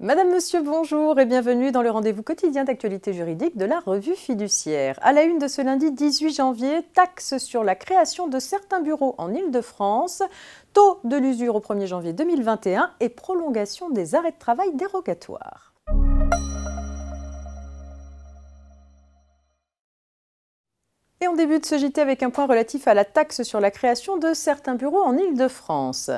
Madame, Monsieur, bonjour et bienvenue dans le rendez-vous quotidien d'actualité juridique de la Revue Fiduciaire. À la une de ce lundi 18 janvier, taxe sur la création de certains bureaux en Île-de-France, taux de l'usure au 1er janvier 2021 et prolongation des arrêts de travail dérogatoires. Et on débute ce JT avec un point relatif à la taxe sur la création de certains bureaux en Île-de-France.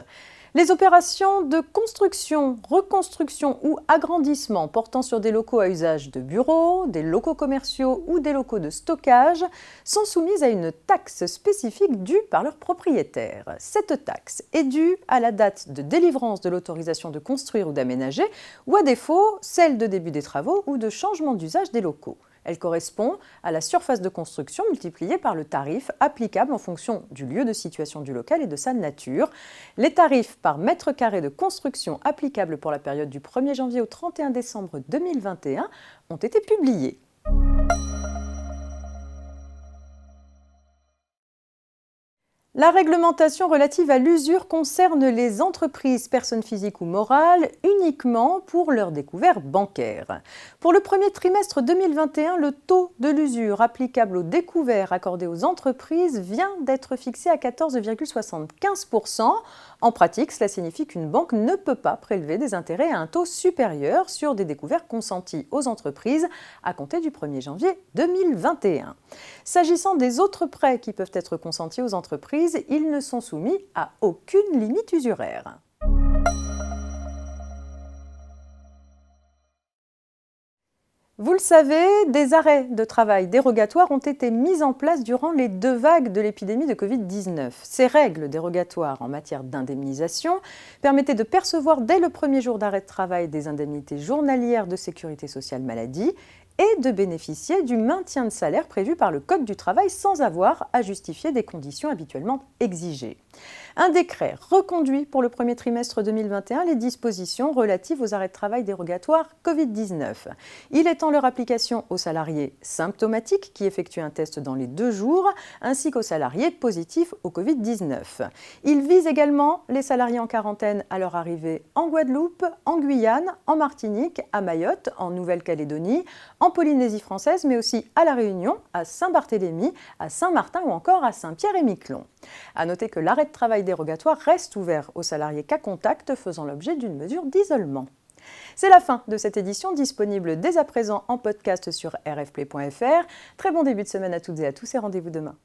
Les opérations de construction, reconstruction ou agrandissement portant sur des locaux à usage de bureaux, des locaux commerciaux ou des locaux de stockage sont soumises à une taxe spécifique due par leur propriétaire. Cette taxe est due à la date de délivrance de l'autorisation de construire ou d'aménager, ou à défaut, celle de début des travaux ou de changement d'usage des locaux. Elle correspond à la surface de construction multipliée par le tarif applicable en fonction du lieu de situation du local et de sa nature. Les tarifs par mètre carré de construction applicables pour la période du 1er janvier au 31 décembre 2021 ont été publiés. La réglementation relative à l'usure concerne les entreprises, personnes physiques ou morales, uniquement pour leurs découverts bancaires. Pour le premier trimestre 2021, le taux de l'usure applicable aux découverts accordés aux entreprises vient d'être fixé à 14,75%. En pratique, cela signifie qu'une banque ne peut pas prélever des intérêts à un taux supérieur sur des découverts consentis aux entreprises à compter du 1er janvier 2021. S'agissant des autres prêts qui peuvent être consentis aux entreprises, ils ne sont soumis à aucune limite usuraire. Vous le savez, des arrêts de travail dérogatoires ont été mis en place durant les 2 vagues de l'épidémie de Covid-19. Ces règles dérogatoires en matière d'indemnisation permettaient de percevoir dès le premier jour d'arrêt de travail des indemnités journalières de sécurité sociale maladie et de bénéficier du maintien de salaire prévu par le Code du travail sans avoir à justifier des conditions habituellement exigées. Un décret reconduit pour le premier trimestre 2021 les dispositions relatives aux arrêts de travail dérogatoires Covid-19. Il étend leur application aux salariés symptomatiques qui effectuent un test dans les 2 jours, ainsi qu'aux salariés positifs au Covid-19. Il vise également les salariés en quarantaine à leur arrivée en Guadeloupe, en Guyane, en Martinique, à Mayotte, en Nouvelle-Calédonie, en Polynésie française, mais aussi à La Réunion, à Saint-Barthélemy, à Saint-Martin ou encore à Saint-Pierre-et-Miquelon. À noter que l'arrêt de travail dérogatoire reste ouvert aux salariés cas contact faisant l'objet d'une mesure d'isolement. C'est la fin de cette édition, disponible dès à présent en podcast sur rfplay.fr. Très bon début de semaine à toutes et à tous et rendez-vous demain.